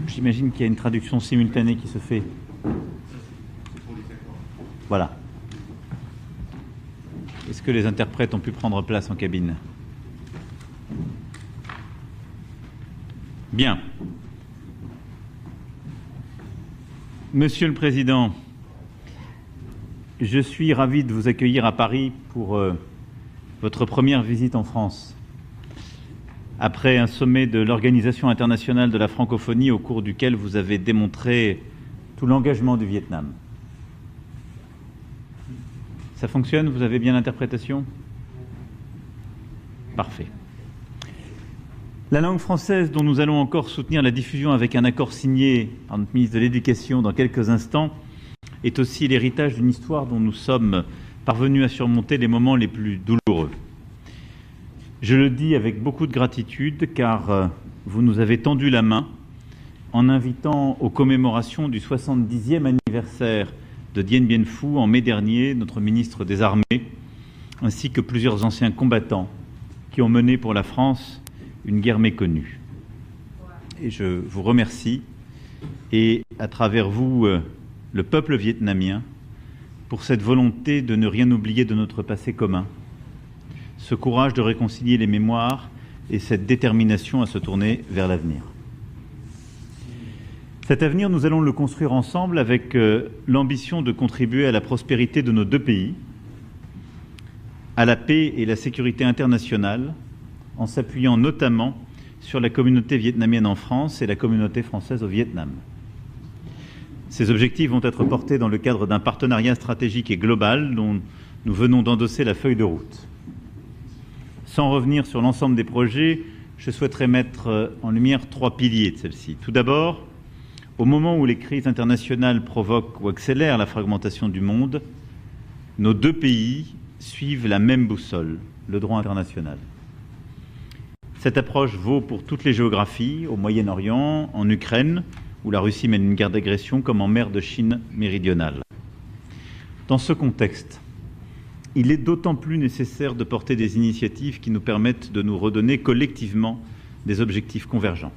J'imagine qu'il y a une traduction simultanée qui se fait. Voilà. Est-ce que les interprètes ont pu prendre place en cabine? Bien. Monsieur le Président, je suis ravi de vous accueillir à Paris pour votre première visite en France. Après un sommet de l'Organisation internationale de la francophonie au cours duquel vous avez démontré tout l'engagement du Vietnam. Ça fonctionne? Vous avez bien l'interprétation? Parfait. La langue française, dont nous allons encore soutenir la diffusion avec un accord signé par notre ministre de l'Éducation dans quelques instants, est aussi l'héritage d'une histoire dont nous sommes parvenus à surmonter les moments les plus douloureux. Je le dis avec beaucoup de gratitude car vous nous avez tendu la main en invitant aux commémorations du 70e anniversaire de Dien Bien Phu en mai dernier, notre ministre des Armées, ainsi que plusieurs anciens combattants qui ont mené pour la France une guerre méconnue. Et je vous remercie, et à travers vous, le peuple vietnamien, pour cette volonté de ne rien oublier de notre passé commun, ce courage de réconcilier les mémoires et cette détermination à se tourner vers l'avenir. Cet avenir, nous allons le construire ensemble avec l'ambition de contribuer à la prospérité de nos deux pays, à la paix et la sécurité internationale, en s'appuyant notamment sur la communauté vietnamienne en France et la communauté française au Vietnam. Ces objectifs vont être portés dans le cadre d'un partenariat stratégique et global dont nous venons d'endosser la feuille de route. Sans revenir sur l'ensemble des projets, je souhaiterais mettre en lumière trois piliers de celle-ci. Tout d'abord, au moment où les crises internationales provoquent ou accélèrent la fragmentation du monde, nos deux pays suivent la même boussole, le droit international. Cette approche vaut pour toutes les géographies, au Moyen-Orient, en Ukraine, où la Russie mène une guerre d'agression, comme en mer de Chine méridionale. Dans ce contexte, il est d'autant plus nécessaire de porter des initiatives qui nous permettent de nous redonner collectivement des objectifs convergents.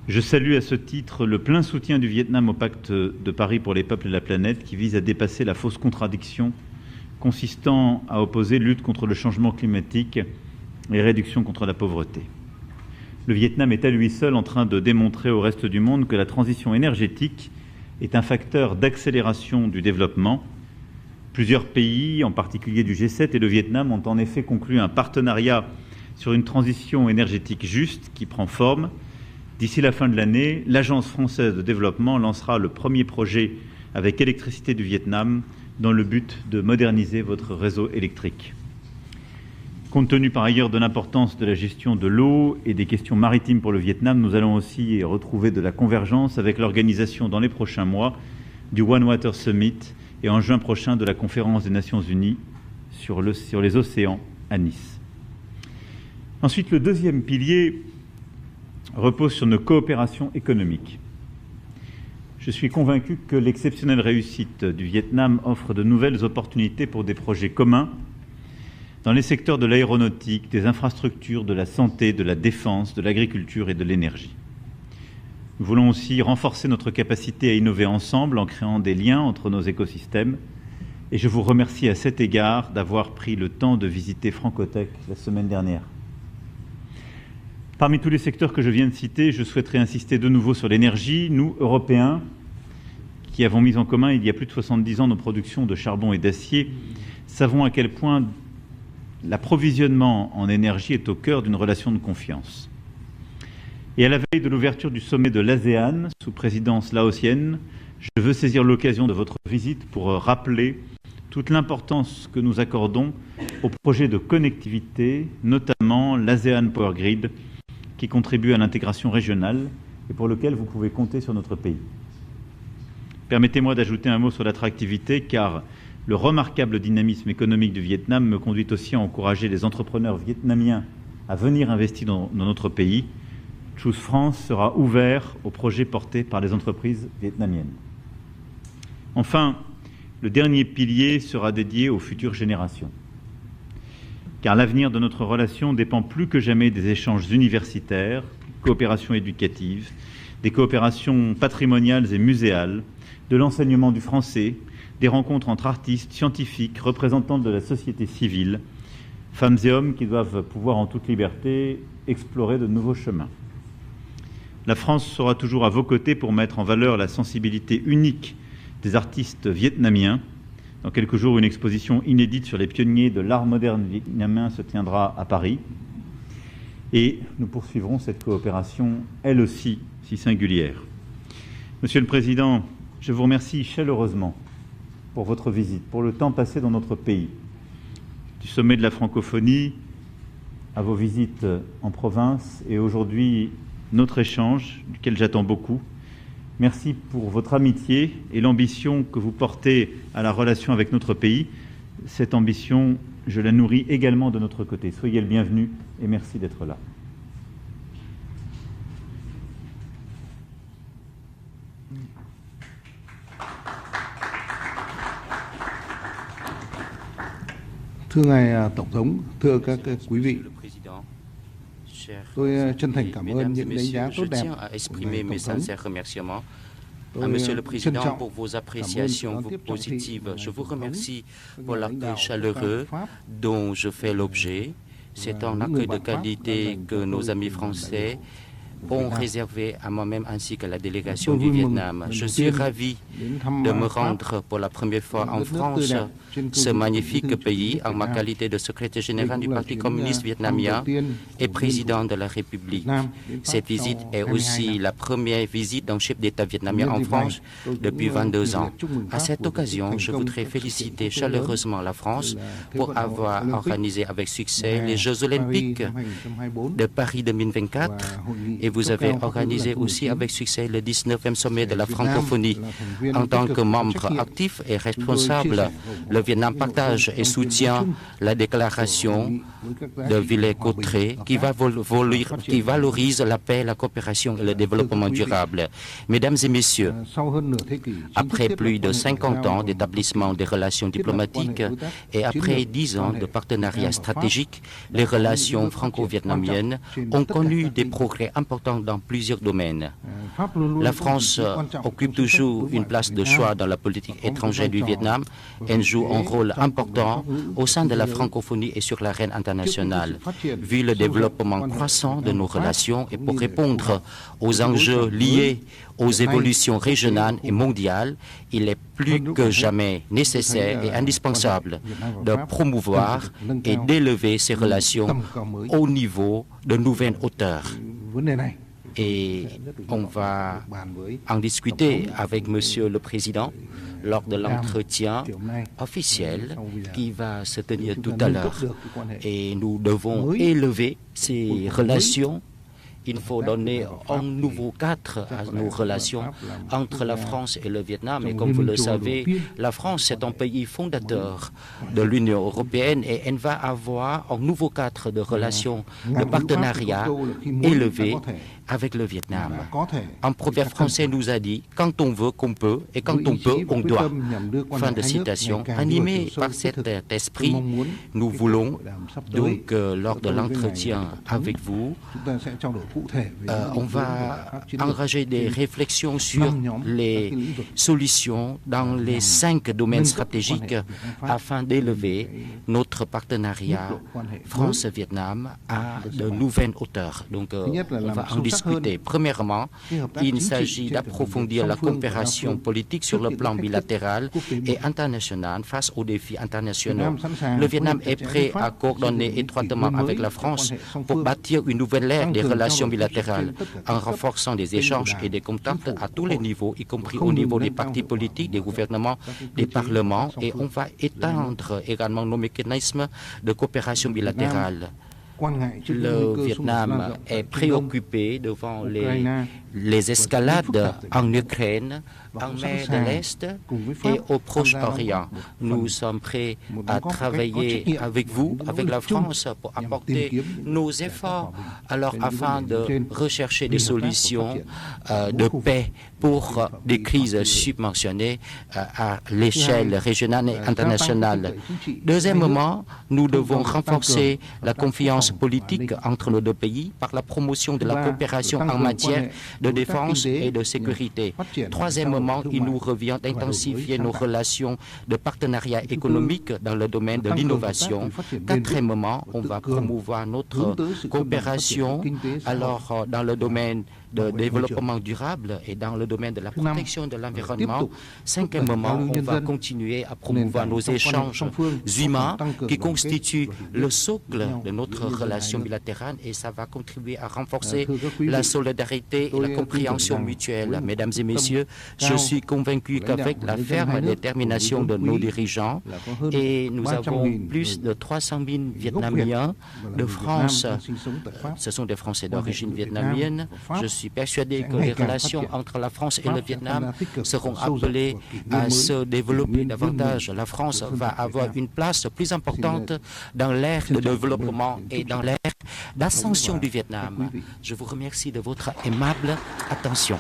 Je salue à ce titre le plein soutien du Vietnam au pacte de Paris pour les peuples et la planète, qui vise à dépasser la fausse contradiction consistant à opposer lutte contre le changement climatique et réduction contre la pauvreté. Le Vietnam est à lui seul en train de démontrer au reste du monde que la transition énergétique est un facteur d'accélération du développement. Plusieurs pays, en particulier du G7 et le Vietnam, ont en effet conclu un partenariat sur une transition énergétique juste qui prend forme. D'ici la fin de l'année, l'Agence française de développement lancera le premier projet avec Électricité du Vietnam dans le but de moderniser votre réseau électrique. Compte tenu par ailleurs de l'importance de la gestion de l'eau et des questions maritimes pour le Vietnam, nous allons aussi retrouver de la convergence avec l'organisation dans les prochains mois du One Water Summit et en juin prochain de la conférence des Nations Unies sur les océans à Nice. Ensuite, le deuxième pilier repose sur nos coopérations économiques. Je suis convaincu que l'exceptionnelle réussite du Vietnam offre de nouvelles opportunités pour des projets communs dans les secteurs de l'aéronautique, des infrastructures, de la santé, de la défense, de l'agriculture et de l'énergie. Nous voulons aussi renforcer notre capacité à innover ensemble en créant des liens entre nos écosystèmes. Et je vous remercie à cet égard d'avoir pris le temps de visiter Francotech la semaine dernière. Parmi tous les secteurs que je viens de citer, je souhaiterais insister de nouveau sur l'énergie. Nous, Européens, qui avons mis en commun il y a plus de 70 ans nos productions de charbon et d'acier, savons à quel point l'approvisionnement en énergie est au cœur d'une relation de confiance. Et à la veille de l'ouverture du sommet de l'ASEAN, sous présidence laotienne, je veux saisir l'occasion de votre visite pour rappeler toute l'importance que nous accordons aux projets de connectivité, notamment l'ASEAN Power Grid, qui contribue à l'intégration régionale et pour lequel vous pouvez compter sur notre pays. Permettez-moi d'ajouter un mot sur l'attractivité, car le remarquable dynamisme économique du Vietnam me conduit aussi à encourager les entrepreneurs vietnamiens à venir investir dans notre pays. Choose France sera ouvert aux projets portés par les entreprises vietnamiennes. Enfin, le dernier pilier sera dédié aux futures générations. Car l'avenir de notre relation dépend plus que jamais des échanges universitaires, coopérations éducatives, des coopérations patrimoniales et muséales, de l'enseignement du français, des rencontres entre artistes, scientifiques, représentants de la société civile, femmes et hommes qui doivent pouvoir en toute liberté explorer de nouveaux chemins. La France sera toujours à vos côtés pour mettre en valeur la sensibilité unique des artistes vietnamiens. Dans quelques jours, une exposition inédite sur les pionniers de l'art moderne vietnamien se tiendra à Paris. Et nous poursuivrons cette coopération, elle aussi, si singulière. Monsieur le Président, je vous remercie chaleureusement pour votre visite, pour le temps passé dans notre pays, du sommet de la francophonie à vos visites en province et aujourd'hui notre échange, duquel j'attends beaucoup. Merci pour votre amitié et l'ambition que vous portez à la relation avec notre pays. Cette ambition, je la nourris également de notre côté. Soyez le bienvenu et merci d'être là. Thưa ngài Tổng thống, thưa các quý vị, tôi chân thành cảm ơn những đánh giá tốt đẹp của ngài Tổng thống. Monsieur le Président, pour vos appréciations positives, je vous remercie pour l'accueil chaleureux dont je fais l'objet. C'est un accueil de qualité que nos amis français ont réservé à moi-même ainsi qu'à la délégation du Vietnam. Je suis ravi de me rendre pour la première fois en France, ce magnifique pays, en ma qualité de secrétaire général du Parti communiste vietnamien et président de la République. Cette visite est aussi la première visite d'un chef d'État vietnamien en France depuis 22 ans. À cette occasion, je voudrais féliciter chaleureusement la France pour avoir organisé avec succès les Jeux olympiques de Paris 2024 et vous avez organisé aussi avec succès le 19e sommet de la francophonie. En tant que membre actif et responsable, le Vietnam partage et soutient la déclaration de Villers-Cotterêts qui valorise la paix, la coopération et le développement durable. Mesdames et messieurs, après plus de 50 ans d'établissement des relations diplomatiques et après 10 ans de partenariat stratégique, les relations franco-vietnamiennes ont connu des progrès importants dans plusieurs domaines. La France occupe toujours une place de choix dans la politique étrangère du Vietnam. Elle joue un rôle important au sein de la francophonie et sur l'arène internationale. Vu le développement croissant de nos relations et pour répondre aux enjeux liés aux évolutions régionales et mondiales, il est plus que jamais nécessaire et indispensable de promouvoir et d'élever ces relations au niveau de nouvelles hauteurs. Et on va en discuter avec Monsieur le Président lors de l'entretien officiel qui va se tenir tout à l'heure. Et nous devons élever ces relations. Il faut donner un nouveau cadre à nos relations entre la France et le Vietnam. Et comme vous le savez, la France est un pays fondateur de l'Union européenne et elle va avoir un nouveau cadre de relations, de partenariat élevé avec le Vietnam. Un proverbe français nous a dit « Quand on veut qu'on peut et quand on peut, on doit ». Fin de citation. Animé par cet esprit, nous voulons donc, lors de l'entretien avec vous, on va engager des réflexions sur les solutions dans les 5 domaines stratégiques afin d'élever notre partenariat France-Vietnam à de nouvelles hauteurs. Donc, on va en discuter. Premièrement, il s'agit d'approfondir la coopération politique sur le plan bilatéral et international face aux défis internationaux. Le Vietnam est prêt à coordonner étroitement avec la France pour bâtir une nouvelle ère des relations bilatérales en renforçant des échanges et des contacts à tous les niveaux, y compris au niveau des partis politiques, des gouvernements, des parlements, et on va étendre également nos mécanismes de coopération bilatérale. Le Vietnam est préoccupé devant les escalades en Ukraine en mer de l'Est et au Proche-Orient. Nous sommes prêts à travailler avec vous, avec la France, pour apporter nos efforts afin de rechercher des solutions de paix pour des crises subventionnées à l'échelle régionale et internationale. Deuxièmement, nous devons renforcer la confiance politique entre nos deux pays par la promotion de la coopération en matière de défense et de sécurité. Troisièmement, il nous revient d'intensifier nos relations de partenariat économique dans le domaine de l'innovation. Quatrièmement, on va promouvoir notre coopération dans le domaine de développement durable et dans le domaine de la protection de l'environnement. Cinquièmement, on va continuer à promouvoir nos échanges humains qui constituent le socle de notre relation bilatérale et ça va contribuer à renforcer la solidarité et la compréhension mutuelle. Mesdames et messieurs, je suis convaincu qu'avec la ferme détermination de nos dirigeants et nous avons plus de 300 000 Vietnamiens de France, ce sont des Français d'origine vietnamienne, je suis persuadé que les relations entre la France et le Vietnam seront appelées à se développer davantage. La France va avoir une place plus importante dans l'ère de développement et dans l'ère d'ascension du Vietnam. Je vous remercie de votre aimable attention.